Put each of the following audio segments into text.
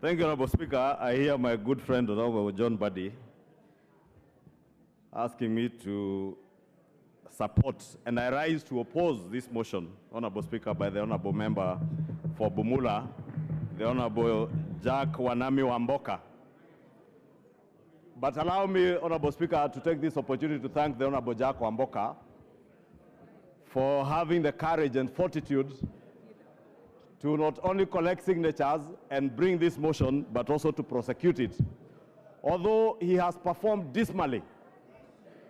Thank you, Honorable Speaker. I hear my good friend, Honorable John Buddy, asking me to support, and I rise to oppose this motion, Honorable Speaker, by the Honorable Member for Bumula, the Honorable Jack Wanami Wamboka. But allow me, Honorable Speaker, to take this opportunity to thank the Honorable Jack Wamboka for having the courage and fortitude to not only collect signatures and bring this motion, but also to prosecute it. Although he has performed dismally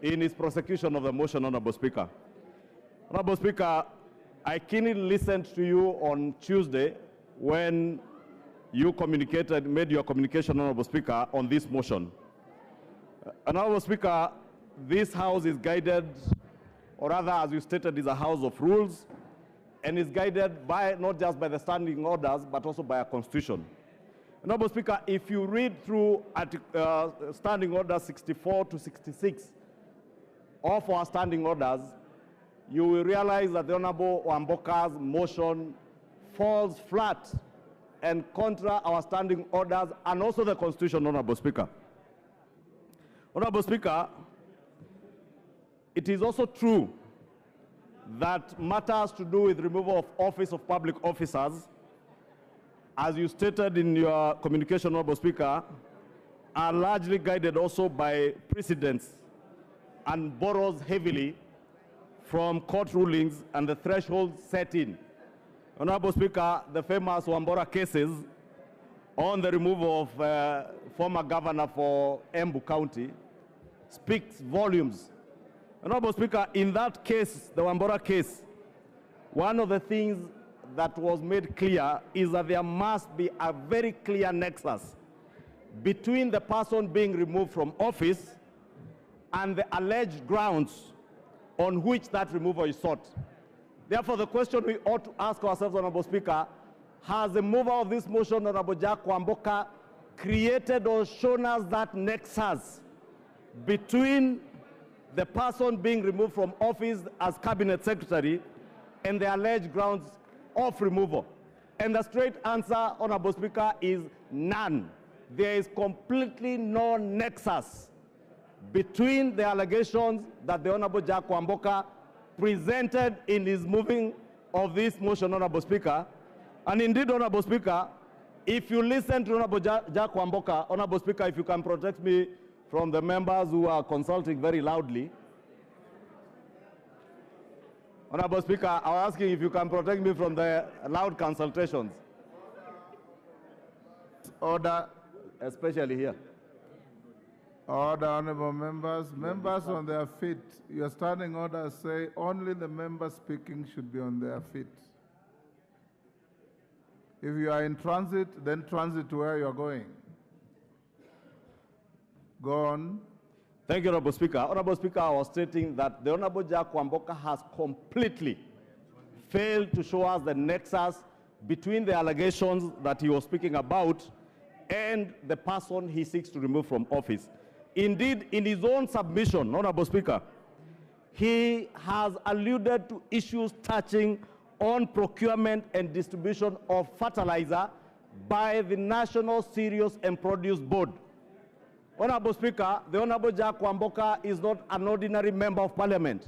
in his prosecution of the motion, Honorable Speaker. Honorable Speaker, I keenly listened to you on Tuesday when you made your communication, Honorable Speaker, on this motion. Honorable Speaker, this House is guided, or rather, as you stated, is a house of rules, and is guided by not just by the standing orders, but also by a constitution. Honorable Speaker, if you read through standing orders 64 to 66 of our standing orders, you will realize that the Honorable Wamboka's motion falls flat and contra our standing orders and also the constitution, Honorable Speaker. Honorable Speaker, it is also true that matters to do with removal of office of public officers, as you stated in your communication, Honorable Speaker, are largely guided also by precedents and borrows heavily from court rulings and the thresholds set in. Honorable Speaker, the famous Wambora cases on the removal of former governor for Embu County speaks volumes. Honorable Speaker, in that case, the Wambora case, one of the things that was made clear is that there must be a very clear nexus between the person being removed from office and the alleged grounds on which that removal is sought. Therefore, the question we ought to ask ourselves, Honorable Speaker, has the mover of this motion, Honorable Jack Wamboka, created or shown us that nexus between the person being removed from office as cabinet secretary and the alleged grounds of removal? And the straight answer, Honorable Speaker, is none. There is completely no nexus between the allegations that the Honorable Jack Wamboka presented in his moving of this motion, Honorable Speaker. And indeed, Honorable Speaker, if you listen to Honorable Jack Wamboka, Honorable Speaker, if you can protect me from the members who are consulting very loudly. Honorable Speaker, I was asking if you can protect me from the loud consultations. Order, especially here. Order, honorable members. Members on their feet. Your standing orders say only the members speaking should be on their feet. If you are in transit, then transit to where you are going. Go on. Thank you, Honorable Speaker. Honorable Speaker, I was stating that the Honorable Jack Wamboka has completely failed to show us the nexus between the allegations that he was speaking about and the person he seeks to remove from office. Indeed, in his own submission, Honorable Speaker, he has alluded to issues touching on procurement and distribution of fertilizer by the National Cereals and Produce Board. Honorable Speaker, the Honorable Jack Wamboka is not an ordinary member of Parliament.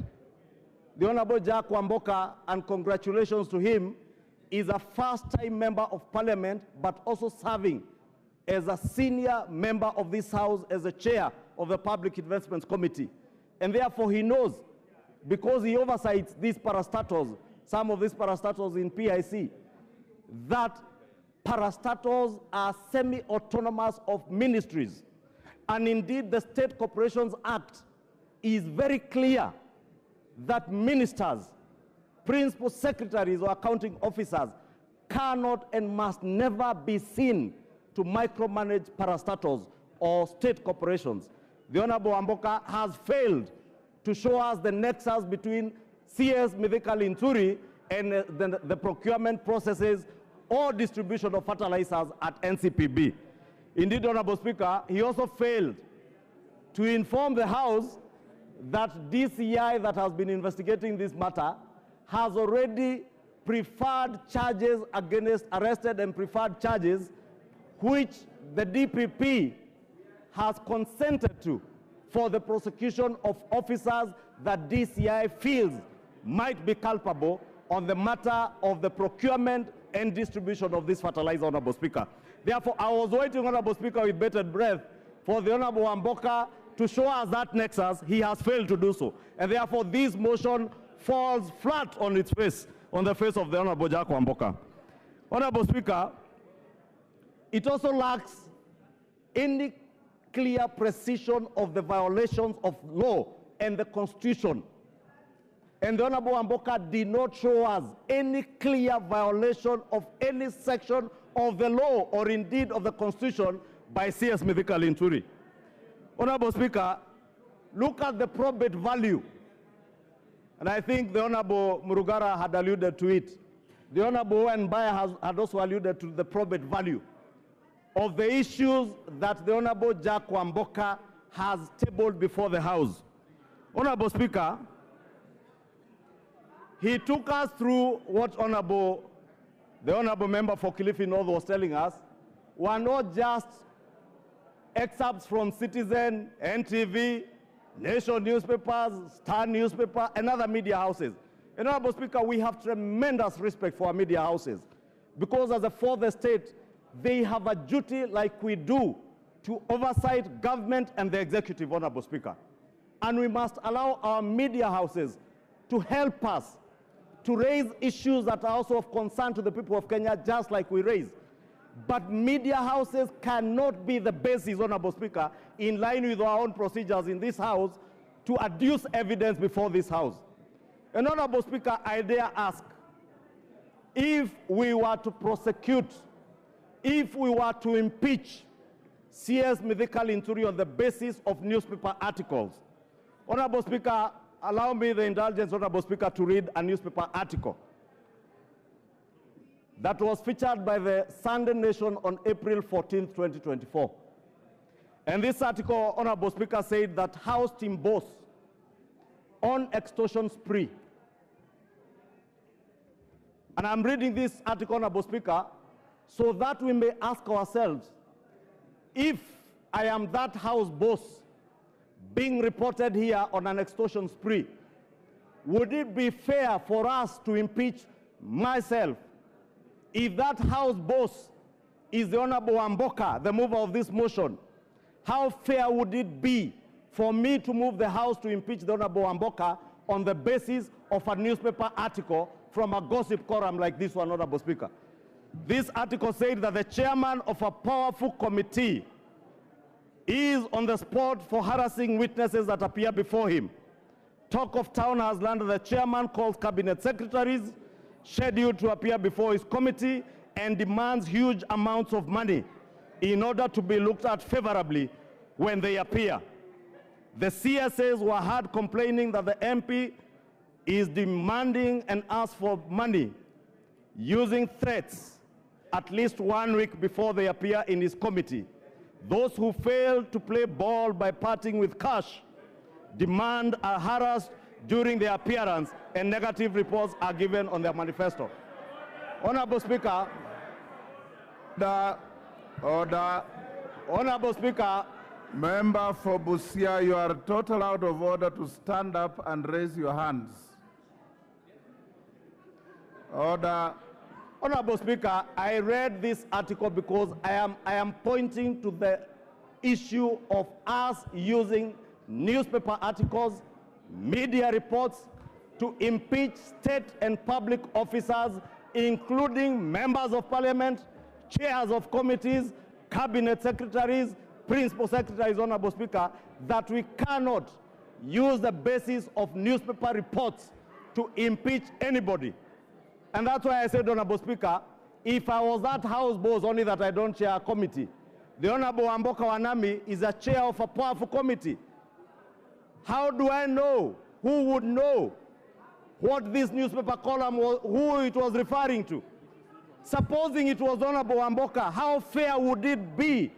The Honorable Jack Wamboka, and congratulations to him, is a first-time member of Parliament, but also serving as a senior member of this House as a chair of the Public Investments Committee. And therefore he knows, because he oversights these parastatals, some of these parastatals in PIC, that parastatals are semi-autonomous of ministries. And indeed, the State Corporations Act is very clear that ministers, principal secretaries or accounting officers cannot and must never be seen to micromanage parastatals or state corporations. The Honorable Wamboka has failed to show us the nexus between CS Mithika Linturi and the procurement processes or distribution of fertilizers at NCPB. Indeed, Honorable Speaker, he also failed to inform the House that DCI that has been investigating this matter has already preferred charges against arrested and preferred charges which the DPP has consented to for the prosecution of officers that DCI feels might be culpable on the matter of the procurement and distribution of this fertilizer, Honorable Speaker. Therefore, I was waiting, Honorable Speaker, with bated breath for the Honorable Wamboka to show us that nexus. He has failed to do so. And therefore, this motion falls flat on its face, on the face of the Honorable Jack Wamboka. Honorable Speaker, it also lacks any clear precision of the violations of law and the Constitution. And the Honorable Wamboka did not show us any clear violation of any section of the law or indeed of the Constitution by CS Mithika Linturi. Honorable Speaker, look at the probate value. And I think the Honorable Murugara had alluded to it. The Honorable Mbaya had also alluded to the probate value of the issues that the Honorable Jack Wamboka has tabled before the House. Honorable Speaker, he took us through what the Honorable Member for Kilifi North was telling us were not just excerpts from Citizen, NTV, Nation newspapers, Star newspaper, and other media houses. And Honorable Speaker, we have tremendous respect for our media houses because as a fourth estate, they have a duty like we do to oversight government and the executive, Honorable Speaker. And we must allow our media houses to help us to raise issues that are also of concern to the people of Kenya, just like we raise. But media houses cannot be the basis, Honorable Speaker, in line with our own procedures in this House, to adduce evidence before this House. And Honorable Speaker, I dare ask, if we were to prosecute, if we were to impeach CS Mithika Linturi on the basis of newspaper articles, Honorable Speaker, allow me the indulgence, Honorable Speaker, to read a newspaper article that was featured by the Sunday Nation on April 14, 2024. And this article, Honorable Speaker, said that House team boss on extortion spree. And I'm reading this article, Honorable Speaker, so that we may ask ourselves, if I am that House boss being reported here on an extortion spree, would it be fair for us to impeach myself? If that House boss is the Honorable Wamboka, the mover of this motion, how fair would it be for me to move the House to impeach the Honorable Wamboka on the basis of a newspaper article from a gossip column like this one, Honorable Speaker? This article said that the chairman of a powerful committee is on the spot for harassing witnesses that appear before him. Talk of town has landed the chairman calls cabinet secretaries scheduled to appear before his committee and demands huge amounts of money in order to be looked at favorably when they appear. The CSAs were heard complaining that the MP is demanding and asks for money using threats at least 1 week before they appear in his committee. Those who fail to play ball by parting with cash demand are harassed during their appearance and negative reports are given on their manifesto. Honorable Speaker, Order. Honorable Speaker, Member for Busia, you are totally out of order to stand up and raise your hands. Order. Honorable Speaker, I read this article because I am pointing to the issue of us using newspaper articles, media reports to impeach state and public officers, including members of parliament, chairs of committees, cabinet secretaries, principal secretaries, Honorable Speaker, that we cannot use the basis of newspaper reports to impeach anybody. And that's why I said, Honorable Speaker, if I was that House boss, only that I don't chair a committee, the Honorable Wamboka Wanami is a chair of a powerful committee. How do I know? Who would know what this newspaper column was, who it was referring to? Supposing it was Honorable Wamboka, how fair would it be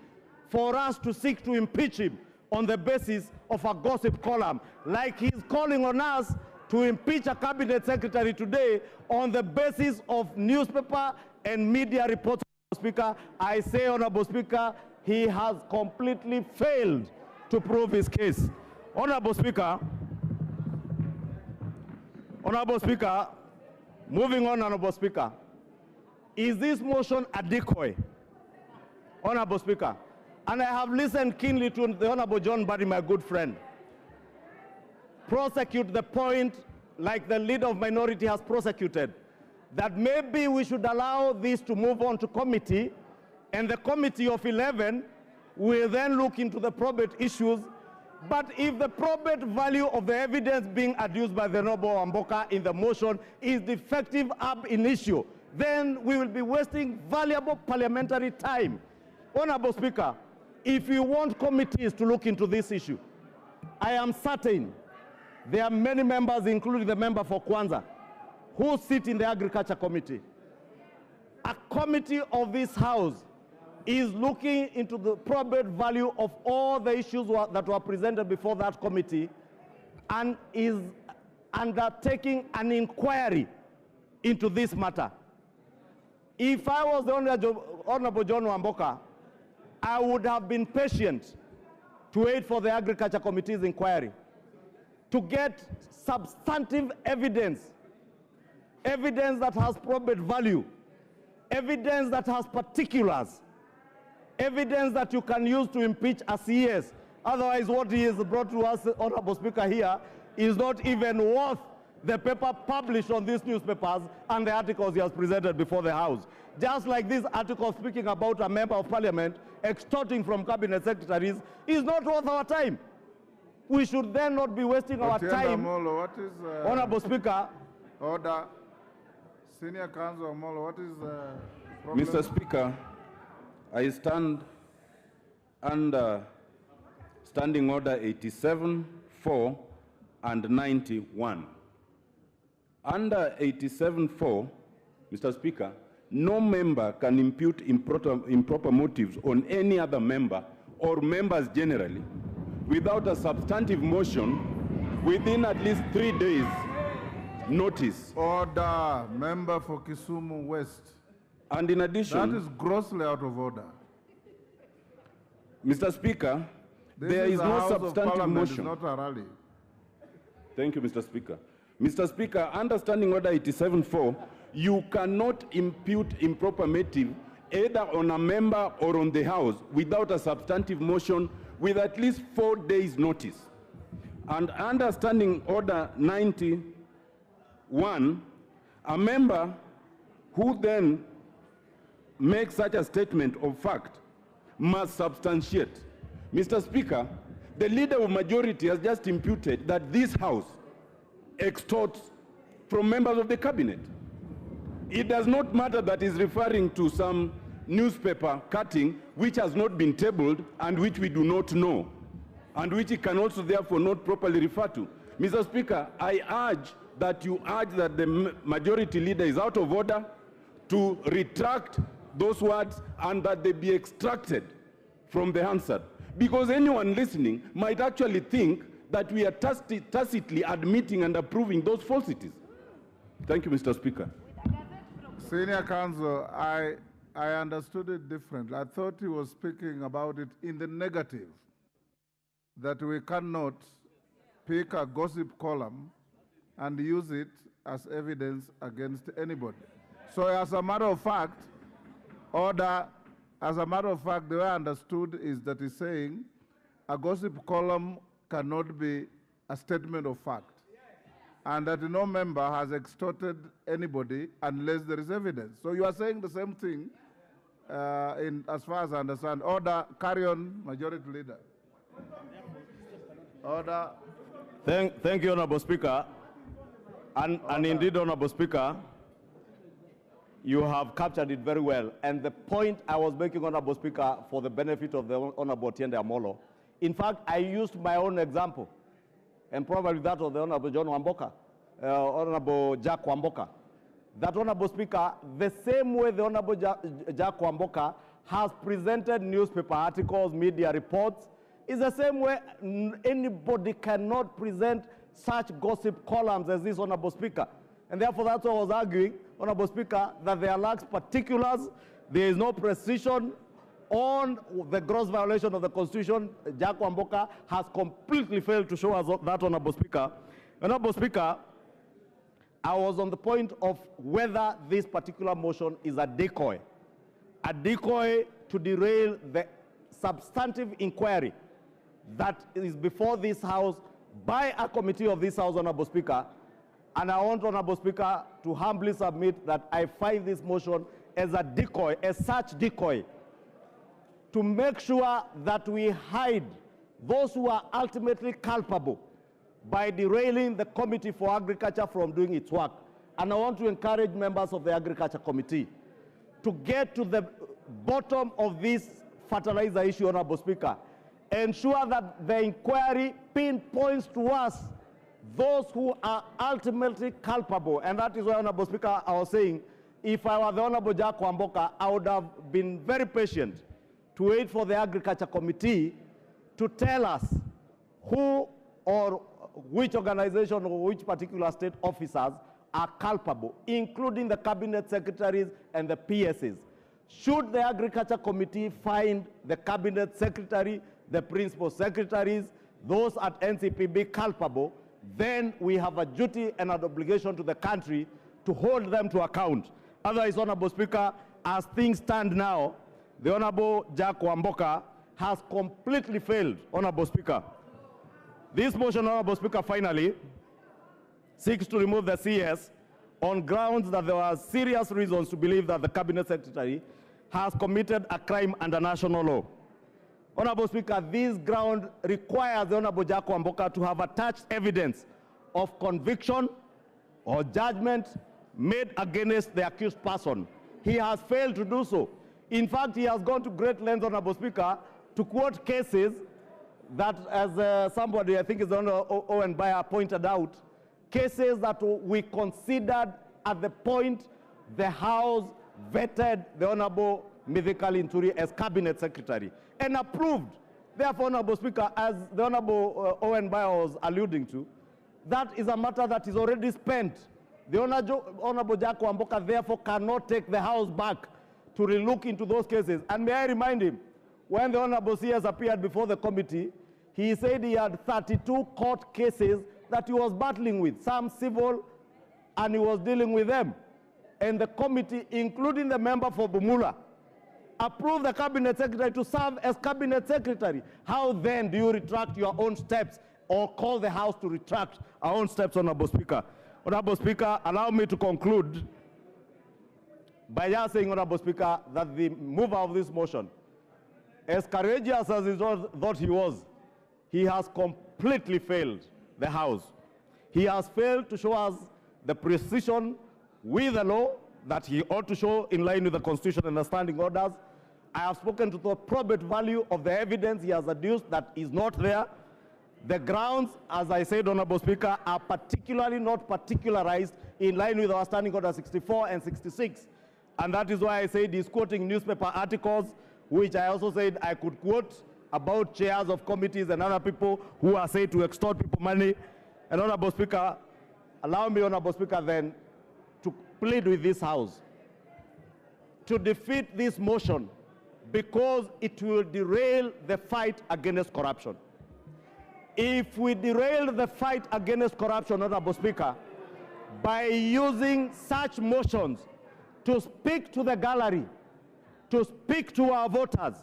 for us to seek to impeach him on the basis of a gossip column, like he's calling on us to impeach a cabinet secretary today on the basis of newspaper and media reports, Speaker, I say, Honorable Speaker, he has completely failed to prove his case. Honorable Speaker, moving on, Honorable Speaker, is this motion a decoy? Honorable Speaker, and I have listened keenly to the Honorable John Barry, my good friend, prosecute the point like the leader of minority has prosecuted, that maybe we should allow this to move on to committee, and the committee of 11 will then look into the probate issues. But if the probate value of the evidence being adduced by the Honorable Wamboka in the motion is defective ab initio, then we will be wasting valuable parliamentary time. Honorable Speaker, if you want committees to look into this issue, I am certain there are many members, including the member for Kwanza, who sit in the Agriculture Committee. A committee of this House is looking into the probate value of all the issues that were presented before that committee and is undertaking an inquiry into this matter. If I was the Honorable John Wamboka, I would have been patient to wait for the Agriculture Committee's inquiry to get substantive evidence, evidence that has probate value, evidence that has particulars, evidence that you can use to impeach a CS. Otherwise, what he has brought to us, Honorable Speaker, here is not even worth the paper published on these newspapers and the articles he has presented before the House. Just like this article speaking about a member of parliament extorting from cabinet secretaries is not worth our time. We should then not be wasting our time. Molo, what is, Honorable Speaker. Order. Senior Counsel Molo, what is problem? Mr. Speaker, I stand under Standing Order 87, 4, and 91. Under 87.4, Mr. Speaker, no member can impute improper motives on any other member or members generally without a substantive motion within at least 3 days notice. Order. Member for Kisumu West. And in addition, that is grossly out of order. Mr. Speaker, there is no substantive motion. This is not a rally. Thank you, Mr. Speaker. Mr. Speaker, under Standing Order 87.4, you cannot impute improper motive either on a member or on the House without a substantive motion with at least 4 days' notice. And under Standing Order 91, a member who then makes such a statement of fact must substantiate. Mr. Speaker, the leader of majority has just imputed that this House extorts from members of the cabinet. It does not matter that he's referring to some newspaper cutting which has not been tabled and which we do not know, and which he can also therefore not properly refer to. Mr. Speaker, I urge that you urge that the majority leader is out of order to retract those words and that they be extracted from the answer. Because anyone listening might actually think that we are tacitly admitting and approving those falsities. Thank you, Mr. Speaker. Senior Counsel, I understood it differently. I thought he was speaking about it in the negative, that we cannot pick a gossip column and use it as evidence against anybody. So as a matter of fact, order, as a matter of fact, the way I understood is that he's saying a gossip column cannot be a statement of fact, and that no member has extorted anybody unless there is evidence. So you are saying the same thing as far as I understand. Order, carry on, Majority Leader. Order. Thank you, Honorable Speaker. And indeed, Honorable Speaker, you have captured it very well. And the point I was making, Honorable Speaker, for the benefit of the Honorable Tiende Amolo, in fact, I used my own example, and probably that of the Honorable John Wamboka, Honorable Jack Wamboka. That, Honorable Speaker, the same way the Honorable Jack Wamboka has presented newspaper articles, media reports, is the same way anybody cannot present such gossip columns as this, Honorable Speaker. And therefore, that's why I was arguing, Honorable Speaker, that there lacks particulars, There is no precision on the gross violation of the Constitution. Jack Wamboka has completely failed to show us that, Honorable Speaker. Honorable Speaker, I was on the point of whether this particular motion is a decoy to derail the substantive inquiry that is before this House by a committee of this House, Honorable Speaker. And I want, Honorable Speaker, to humbly submit that I find this motion as a decoy, as such decoy, to make sure that we hide those who are ultimately culpable by derailing the Committee for Agriculture from doing its work. And I want to encourage members of the Agriculture Committee to get to the bottom of this fertilizer issue, Honorable Speaker. Ensure that the inquiry pinpoints to us those who are ultimately culpable. And that is why, Honorable Speaker, I was saying, if I were the Honorable Jack Wamboka, I would have been very patient to wait for the Agriculture Committee to tell us who or which organization or which particular state officers are culpable, including the cabinet secretaries and the PSs. Should the Agriculture Committee find the cabinet secretary, the principal secretaries, those at NCPB culpable, then we have a duty and an obligation to the country to hold them to account. Otherwise, Honorable Speaker, as things stand now, the Honorable Jack Wamboka has completely failed, Honorable Speaker. This motion, Honorable Speaker, finally seeks to remove the CS on grounds that there are serious reasons to believe that the Cabinet Secretary has committed a crime under national law. Honorable Speaker, this ground requires the Honorable Jack Wamboka to have attached evidence of conviction or judgment made against the accused person. He has failed to do so. In fact, he has gone to great lengths, Honorable Speaker, to quote cases that, as somebody, I think is Honorable Owen Bayer, pointed out, cases that we considered at the point the House vetted the Honorable Mithika Linturi as Cabinet Secretary and approved. Therefore, Honorable Speaker, as the Honorable Owen Bayer was alluding to, that is a matter that is already spent. The Honorable Jack Wamboka therefore cannot take the House back to relook into those cases. And may I remind him, when the Honorable CS appeared before the committee, he said he had 32 court cases that he was battling with, some civil, and he was dealing with them. And the committee, including the member for Bumula, approved the Cabinet Secretary to serve as Cabinet Secretary. How then do you retract your own steps or call the House to retract our own steps, Honorable Speaker? Honorable Speaker, allow me to conclude by just saying, Honorable Speaker, that the mover of this motion, as courageous as he thought he was, he has completely failed the House. He has failed to show us the precision with the law that he ought to show in line with the Constitution and the standing orders. I have spoken to the probate value of the evidence he has adduced that is not there. The grounds, as I said, Honorable Speaker, are particularly not particularized in line with our standing order 64 and 66. And that is why I said he's quoting newspaper articles, which I also said I could quote about chairs of committees and other people who are said to extort people money. And Honorable Speaker, allow me, Honorable Speaker, then to plead with this House to defeat this motion because it will derail the fight against corruption. If we derail the fight against corruption, Honorable Speaker, by using such motions to speak to the gallery, to speak to our voters,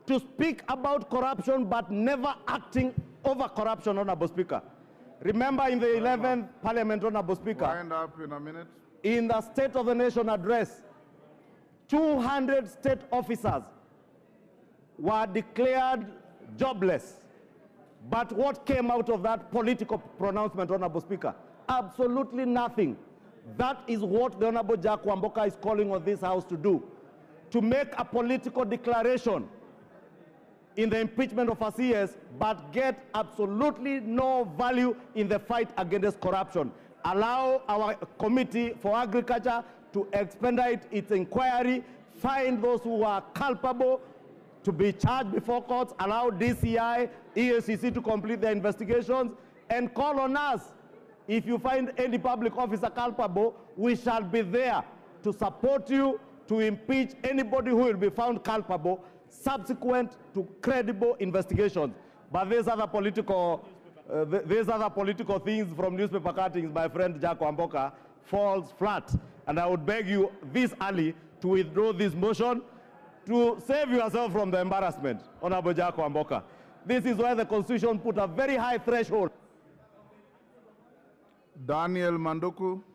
to speak about corruption but never acting over corruption, Honorable Speaker. Remember in the 11th Parliament, Honorable Speaker, wind up in a minute. In the State of the Nation address, 200 state officers were declared jobless. But what came out of that political pronouncement, Honorable Speaker? Absolutely nothing. That is what the Honorable Jack Wamboka is calling on this House to do, to make a political declaration in the impeachment of a CS, but get absolutely no value in the fight against corruption. Allow our Committee for Agriculture to expedite its inquiry, find those who are culpable to be charged before courts, allow DCI, EACC to complete their investigations, and call on us. If you find any public officer culpable, we shall be there to support you, to impeach anybody who will be found culpable subsequent to credible investigations. But these other political things from newspaper cuttings, my friend Jack Wamboka, falls flat. And I would beg you this early to withdraw this motion to save yourself from the embarrassment, Honorable Jack Wamboka. This is why the Constitution put a very high threshold. Daniel Manduku.